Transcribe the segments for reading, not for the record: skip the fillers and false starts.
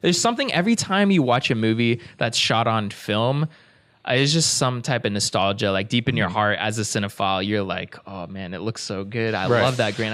There's something every time you watch a movie that's shot on film, it's just some type of nostalgia, like deep in your heart as a cinephile. You're like, oh man, it looks so good. I love that grain.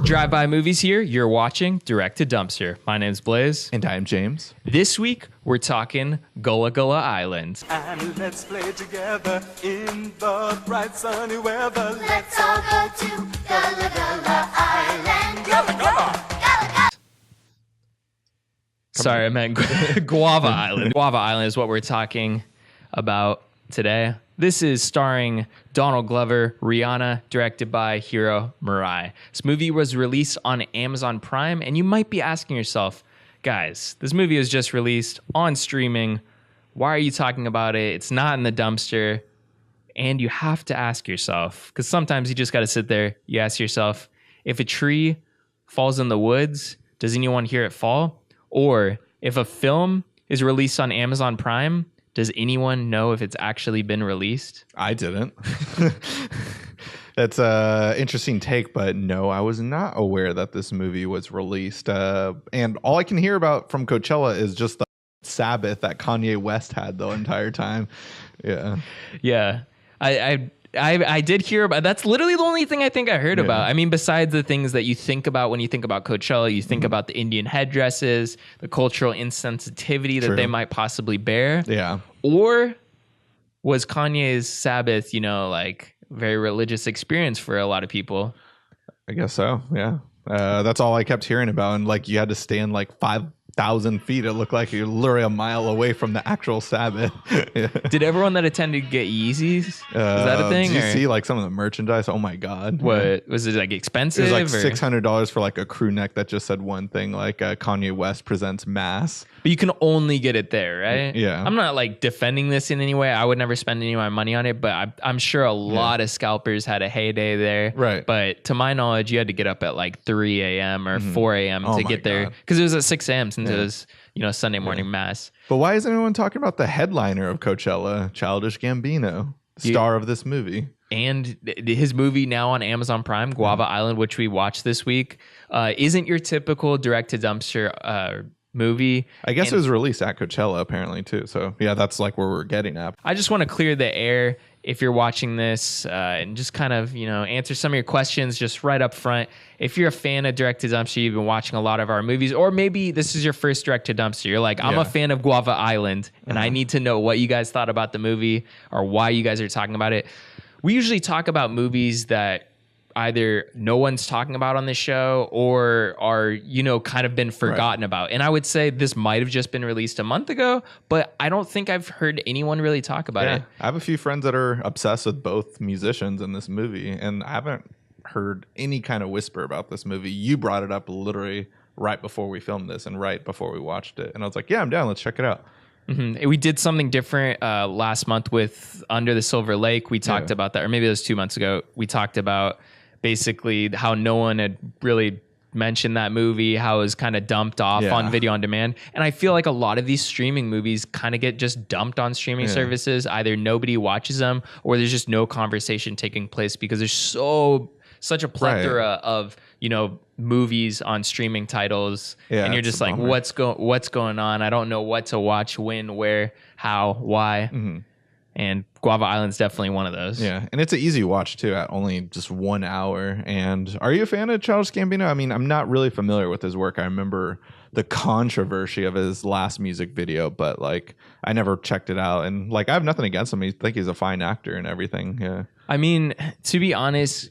Drive-by movies here. You're watching Direct to Dumpster. My name's Blaise. And I'm James. This week, we're talking Guava Island. And let's play together in the bright sunny weather. Let's all go to Guava Island. Guava. Sorry, I meant Guava Island. Guava Island is what we're talking about today. This is starring Donald Glover, Rihanna, directed by Hiro Murai. This movie was released on Amazon Prime, and you might be asking yourself, guys, this movie was just released on streaming. Why are you talking about it? It's not in the dumpster. And you have to ask yourself, because sometimes you just got to sit there. You ask yourself, if a tree falls in the woods, does anyone hear it fall? Or if a film is released on Amazon Prime, does anyone know if it's actually been released? I didn't. That's an interesting take, but no, I was not aware that this movie was released. And all I can hear about from Coachella is just the Sabbath that Kanye West had the entire time. Yeah. I did hear about, that's literally the only thing I think I heard about. I mean, besides the things that you think about when you think about Coachella, you think about the Indian headdresses, the cultural insensitivity that they might possibly bear. Yeah. Or was Kanye's Sabbath, like very religious experience for a lot of people? I guess so. Yeah. That's all I kept hearing about. And like, you had to stand like 5,000 feet. It looked like you're literally a mile away from the actual Sabbath. Did everyone that attended get Yeezys? Is that a thing? Did you see like some of the merchandise? Oh my God. What was it, like expensive? It was like $600 for like a crew neck that just said one thing, like Kanye West presents mass. But you can only get it there, right? Yeah. I'm not like defending this in any way. I would never spend any of my money on it, but I'm sure a lot of scalpers had a heyday there. Right. But to my knowledge, you had to get up at like 3 a.m. or 4 a.m. to get there, because it was at 6 a.m. since it was, Sunday morning mass. But why is anyone talking about the headliner of Coachella, Childish Gambino, star of this movie? And his movie now on Amazon Prime, Guava Island, which we watched this week, isn't your typical direct-to-dumpster movie. I guess it was released at Coachella apparently too. So yeah, that's like where we're getting at. I just want to clear the air if you're watching this and just kind of, answer some of your questions just right up front. If you're a fan of Direct to Dumpster, you've been watching a lot of our movies, or maybe this is your first Direct to Dumpster. You're like, I'm a fan of Guava Island and I need to know what you guys thought about the movie or why you guys are talking about it. We usually talk about movies that either no one's talking about on the show or are, kind of been forgotten about. And I would say this might have just been released a month ago, but I don't think I've heard anyone really talk about it. I have a few friends that are obsessed with both musicians in this movie, and I haven't heard any kind of whisper about this movie. You brought it up literally right before we filmed this and right before we watched it. And I was like, yeah, I'm down. Let's check it out. Mm-hmm. We did something different last month with Under the Silver Lake. We talked about that, or maybe it was 2 months ago. We talked about basically how no one had really mentioned that movie, how it was kind of dumped off on video on demand. And I feel like a lot of these streaming movies kind of get just dumped on streaming services. Either nobody watches them or there's just no conversation taking place because there's such a plethora of, movies on streaming titles. Yeah, and you're just like, what's going on? I don't know what to watch, when, where, how, why. Mm-hmm. And Guava Island's definitely one of those. Yeah, and it's an easy watch, too, at only just 1 hour. And are you a fan of Childish Gambino? I mean, I'm not really familiar with his work. I remember the controversy of his last music video, but, I never checked it out. And, I have nothing against him. I think he's a fine actor and everything. Yeah. I mean, to be honest,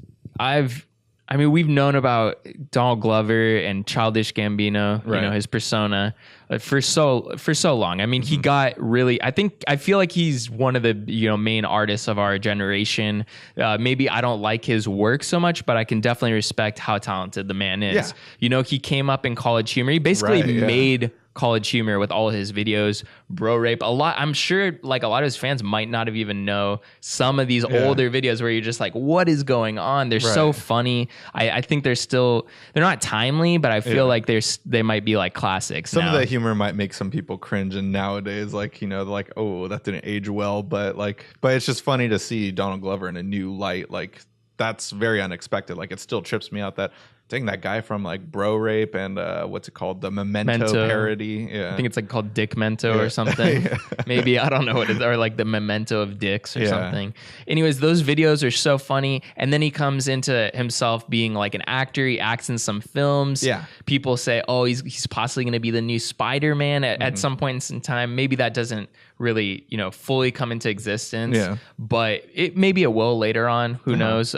we've known about Donald Glover and Childish Gambino, his persona for so long. I mean, he got really, I feel like he's one of the, main artists of our generation. Maybe I don't like his work so much, but I can definitely respect how talented the man is. Yeah. He came up in College Humor. He basically made College Humor with all of his videos, Bro Rape. I'm sure a lot of his fans might not have even know some of these older videos where you're just like, what is going on? They're so funny. I think they're not timely, but I feel like they might be classics. Some of the humor might make some people cringe, and nowadays, like, you know, like, oh, that didn't age well, but it's just funny to see Donald Glover in a new light. Like, that's very unexpected. Like, it still trips me out that dang, that guy from like Bro Rape and what's it called, the Memento parody. Yeah, I think it's like called Dick Mento or something. Yeah. Maybe, I don't know what it is, or like the Memento of Dicks or something. Anyways, those videos are so funny, and then he comes into himself being like an actor. He acts in some films. Yeah, people say, oh, he's possibly going to be the new Spider-Man at some point in time. Maybe that doesn't really, you know, fully come into existence. Yeah, but maybe it will later on. Who knows?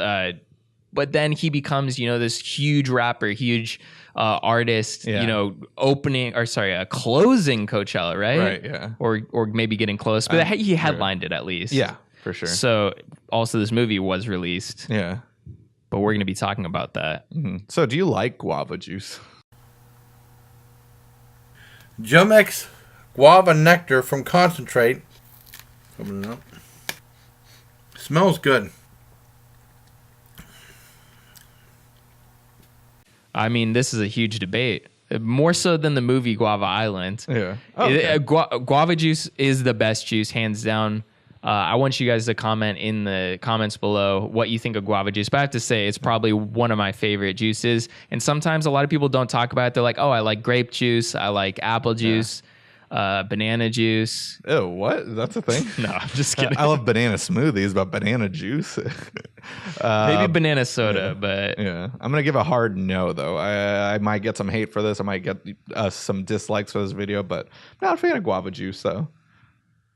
But then he becomes, you know, this huge rapper, huge artist, you know, closing Coachella, right? Right, yeah. Or maybe getting close. But he headlined it at least. Yeah, for sure. So also this movie was released. Yeah. But we're going to be talking about that. Mm-hmm. So do you like guava juice? Jumex guava nectar from concentrate. Coming up. Smells good. I mean, this is a huge debate, more so than the movie Guava Island. Yeah. Oh, okay. Guava juice is the best juice, hands down. I want you guys to comment in the comments below what you think of guava juice. But I have to say, it's probably one of my favorite juices. And sometimes a lot of people don't talk about it. They're like, oh, I like grape juice. I like apple juice. Banana juice. Oh, what? That's a thing? No, I'm just kidding. I love banana smoothies, but banana juice? Maybe banana soda, but... Yeah. I'm going to give a hard no, though. I might get some hate for this. I might get some dislikes for this video, but I'm not a fan of guava juice, though.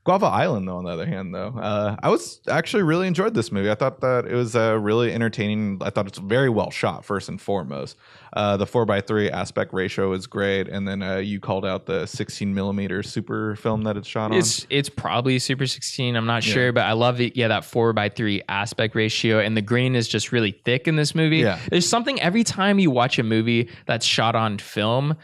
Guava Island, though, on the other hand, though, I was actually really enjoyed this movie. I thought that it was really entertaining. I thought it's very well shot, first and foremost. The 4:3 aspect ratio is great, and then you called out the 16 millimeter super film that it's shot on. It's probably Super 16. I'm not sure, but I love it. Yeah, that 4:3 aspect ratio, and the grain is just really thick in this movie. Yeah. There's something every time you watch a movie that's shot on film.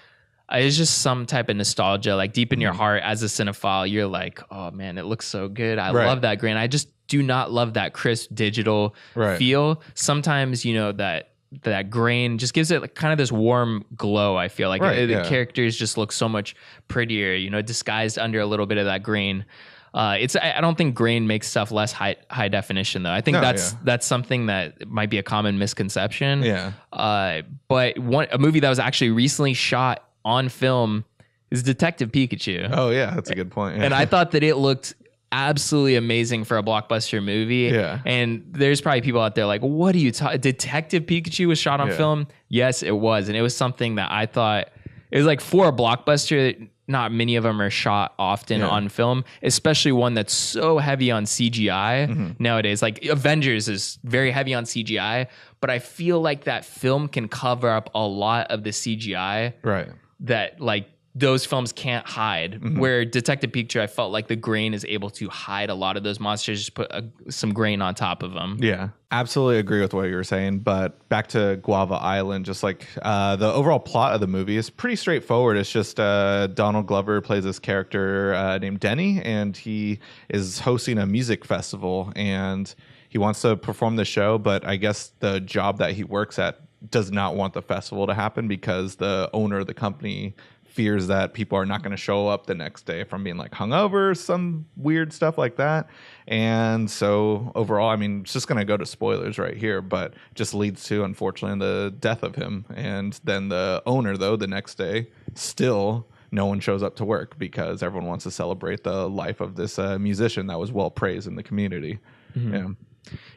It's just some type of nostalgia, like deep in your heart as a cinephile. You're like, oh man, it looks so good. I love that grain. I just do not love that crisp digital feel. Sometimes, you know, that grain just gives it like kind of this warm glow. I feel like the characters just look so much prettier, you know, disguised under a little bit of that grain. I don't think grain makes stuff less high definition though. I think that's something that might be a common misconception. Yeah. But a movie that was actually recently shot on film is Detective Pikachu. Oh yeah, that's a good point. Yeah. And I thought that it looked absolutely amazing for a blockbuster movie. Yeah. And there's probably people out there like, what are you talking? Detective Pikachu was shot on film? Yes, it was. And it was something that I thought, it was like, for a blockbuster, not many of them are shot often on film, especially one that's so heavy on CGI nowadays. Like Avengers is very heavy on CGI, but I feel like that film can cover up a lot of the CGI. Right. That like those films can't hide. Where Detective Pikachu, I felt like the grain is able to hide a lot of those monsters, just put some grain on top of them. Yeah, absolutely agree with what you were saying. But back to Guava Island, just like the overall plot of the movie is pretty straightforward. It's just Donald Glover plays this character named Denny, and he is hosting a music festival, and he wants to perform the show, but I guess the job that he works at does not want the festival to happen because the owner of the company fears that people are not going to show up the next day from being like hungover, some weird stuff like that. And so overall, I mean, it's just going to go to spoilers right here, but just leads to, unfortunately, the death of him. And then the owner, though, the next day, still no one shows up to work because everyone wants to celebrate the life of this musician that was well praised in the community. Yeah.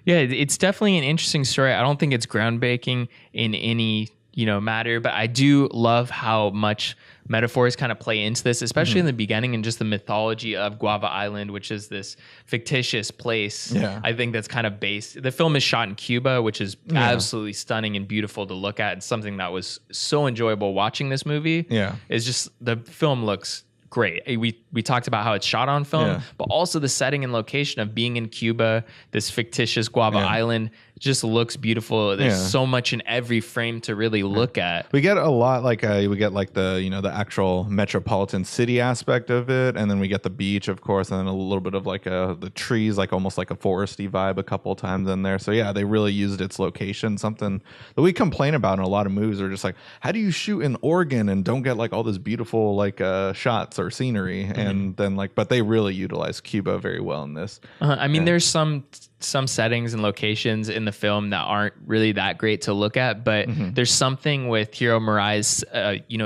Yeah, it's definitely an interesting story. I don't think it's groundbreaking in any, you know, matter, but I do love how much metaphors kind of play into this, especially in the beginning, and just the mythology of Guava Island, which is this fictitious place. Yeah. I think that's kind of based. The film is shot in Cuba, which is absolutely stunning and beautiful to look at. It's something that was so enjoyable watching this movie. Yeah. It's just, the film looks great. We talked about how it's shot on film, but also the setting and location of being in Cuba, this fictitious Guava Island, just looks beautiful. There's so much in every frame to really look at. We get a lot we get like the actual metropolitan city aspect of it, and then we get the beach, of course, and then a little bit of like the trees, like almost like a foresty vibe a couple of times in there. So yeah, they really used its location. Something that we complain about in a lot of movies are just like, how do you shoot in Oregon and don't get like all this beautiful like shots or scenery? And then like, but they really utilize Cuba very well in this. I mean, there's some settings and locations in the film that aren't really that great to look at, but there's something with Hiro Murai's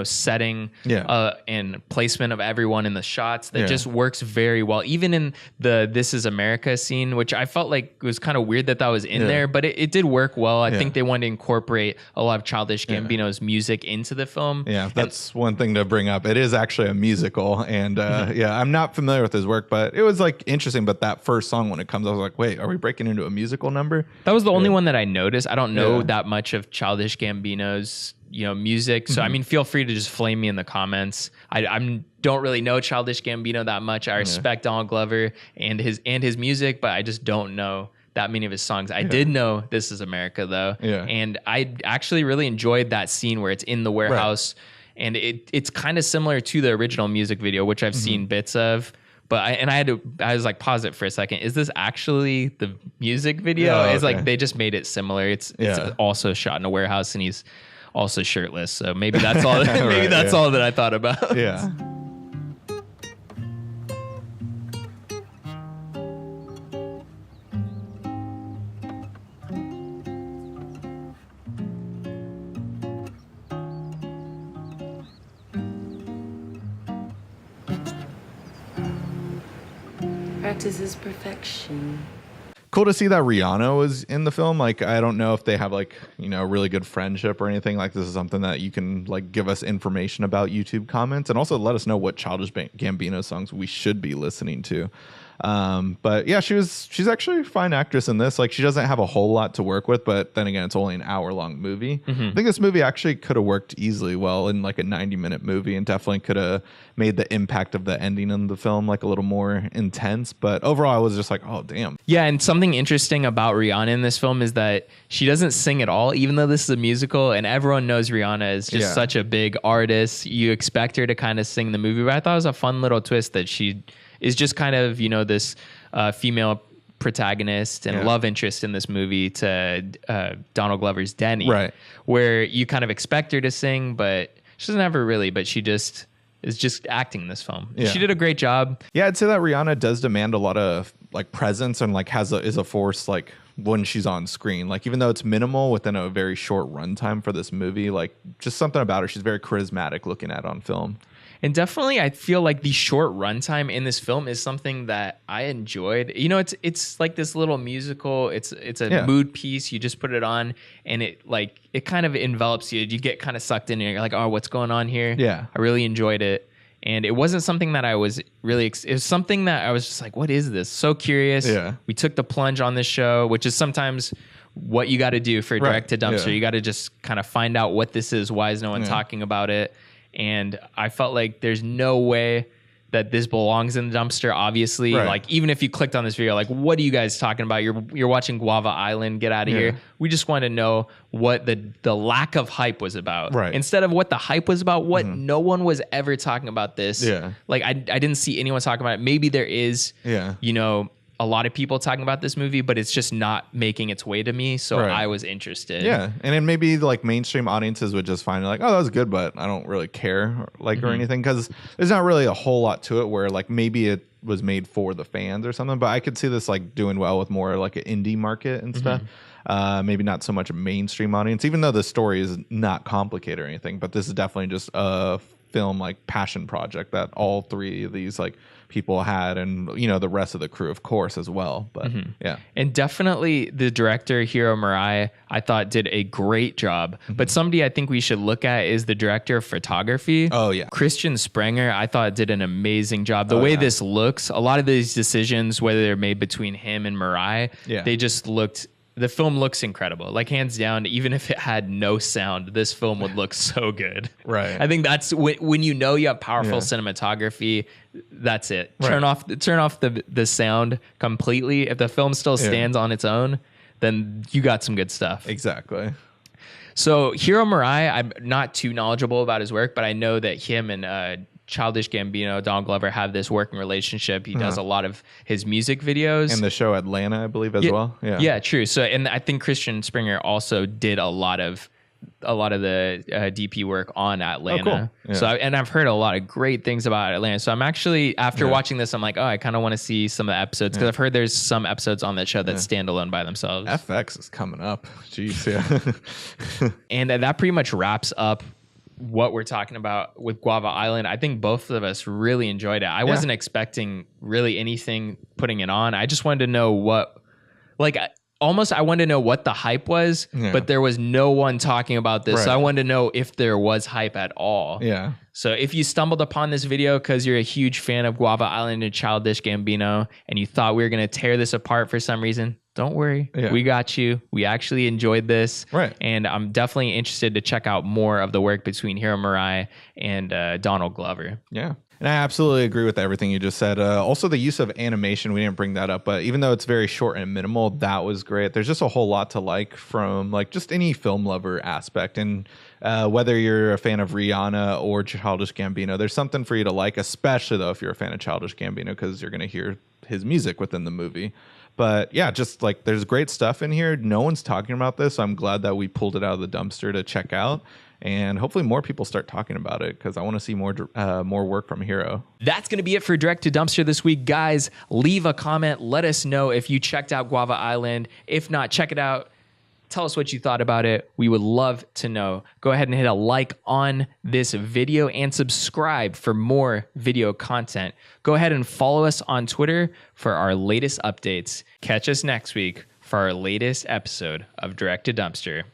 setting and placement of everyone in the shots that just works very well. Even in the This Is America scene, which I felt like it was kind of weird that was in there, but it did work well. I think they wanted to incorporate a lot of Childish Gambino's music into the film. Yeah, that's one thing to bring up. It is actually a musical, and I'm not familiar with his work, but it was like interesting. But that first song, when it comes, I was like, wait, are we breaking into a musical number? That was the only one that I noticed. I don't know that much of Childish Gambino's music, so I mean, feel free to just flame me in the comments. I don't really know Childish Gambino that much. I respect Donald Glover and his music, but I just don't know that many of his songs. I did know This Is America though, and I actually really enjoyed that scene where it's in the warehouse, and it's kind of similar to the original music video, which I've seen bits of. But I was like, pause it for a second. Is this actually the music video? It's like they just made it similar. It's also shot in a warehouse, and he's also shirtless. So maybe that's all. Maybe that's all that I thought about. Yeah. Practice is perfection. Cool to see that Rihanna was in the film. Like, I don't know if they have like, a really good friendship or anything. Like, this is something that you can like give us information about YouTube comments, and also let us know what Childish Gambino songs we should be listening to. But yeah, she's actually a fine actress in this. Like, she doesn't have a whole lot to work with, but then again, it's only an hour-long movie. I think this movie actually could have worked easily well in like a 90-minute movie, and definitely could have made the impact of the ending in the film like a little more intense. But overall, I was just like, oh damn. Yeah, and something interesting about Rihanna in this film is that she doesn't sing at all, even though this is a musical, and everyone knows Rihanna is just such a big artist. You expect her to kind of sing the movie, but I thought it was a fun little twist that she is just kind of, this female protagonist and love interest in this movie to Donald Glover's Denny. Right. Where you kind of expect her to sing, but she doesn't ever really, but she just is just acting in this film. Yeah. She did a great job. Yeah, I'd say that Rihanna does demand a lot of like presence and like is a force like when she's on screen. Like, even though it's minimal within a very short runtime for this movie, like just something about her. She's very charismatic looking at on film. And definitely, I feel like the short runtime in this film is something that I enjoyed. It's like this little musical. It's a mood piece. You just put it on, and it kind of envelops you. You get kind of sucked in, and you're like, oh, what's going on here? Yeah, I really enjoyed it. And it wasn't something that I was really. It was something that I was just like, what is this? So curious. Yeah. We took the plunge on this show, which is sometimes what you got to do for direct to dumpster. Yeah. You got to just kind of find out what this is. Why is no one talking about it? And I felt like there's no way that this belongs in the dumpster. Obviously, like, even if you clicked on this video, like, what are you guys talking about? You're watching Guava Island. Get out of here. We just want to know what the lack of hype was about. Right. Instead of what the hype was about, what no one was ever talking about this. Yeah. Like, I didn't see anyone talking about it. Maybe there is, a lot of people talking about this movie, but it's just not making its way to me. So I was interested. Yeah. And then maybe like mainstream audiences would just find it like, oh, that was good, but I don't really care or anything. Cause there's not really a whole lot to it where like maybe it was made for the fans or something, but I could see this like doing well with more like an indie market and stuff. Maybe not so much a mainstream audience, even though the story is not complicated or anything, but this is definitely just a film like passion project that all three of these like people had, and the rest of the crew of course as well. But and definitely the director Hiro Murai I thought did a great job. But somebody I think we should look at is the director of photography. Christian Sprenger I thought did an amazing job. The way this looks, a lot of these decisions, whether they're made between him and Murai, they just looked. The film looks incredible. Like, hands down, even if it had no sound, this film would look so good. Right. I think that's when you have powerful cinematography, that's it. Turn off the sound completely. If the film still stands on its own, then you got some good stuff. Exactly. So Hiro Murai, I'm not too knowledgeable about his work, but I know that him and Childish Gambino, Donald Glover, have this working relationship. He does a lot of his music videos. And the show Atlanta, I believe, as well. Yeah, true. So, and I think Christian Springer also did a lot of the DP work on Atlanta. Oh, cool. Yeah. So, and I've heard a lot of great things about Atlanta. So I'm actually, after watching this, I'm like, oh, I kind of want to see some of the episodes because I've heard there's some episodes on that show that stand alone by themselves. FX is coming up. Jeez, yeah. And that pretty much wraps up what we're talking about with Guava Island. I think both of us really enjoyed it. I wasn't expecting really anything putting it on. I just wanted to know what, like, almost I wanted to know what the hype was, but there was no one talking about this. So I wanted to know if there was hype at all. Yeah. So if you stumbled upon this video because you're a huge fan of Guava Island and Childish Gambino and you thought we were going to tear this apart for some reason, don't worry. Yeah. We got you. We actually enjoyed this. Right. And I'm definitely interested to check out more of the work between Hiro Murai and Donald Glover. Yeah. And I absolutely agree with everything you just said. Also, the use of animation, we didn't bring that up, but even though it's very short and minimal, that was great. There's just a whole lot to like from like just any film lover aspect. And whether you're a fan of Rihanna or Childish Gambino, there's something for you to like, especially though if you're a fan of Childish Gambino, because you're going to hear his music within the movie. But yeah, just like there's great stuff in here. No one's talking about this. So I'm glad that we pulled it out of the dumpster to check out. And hopefully more people start talking about it because I want to see more work from Hiro. That's going to be it for Direct to Dumpster this week. Guys, leave a comment. Let us know if you checked out Guava Island. If not, check it out. Tell us what you thought about it. We would love to know. Go ahead and hit a like on this video and subscribe for more video content. Go ahead and follow us on Twitter for our latest updates. Catch us next week for our latest episode of Direct to Dumpster.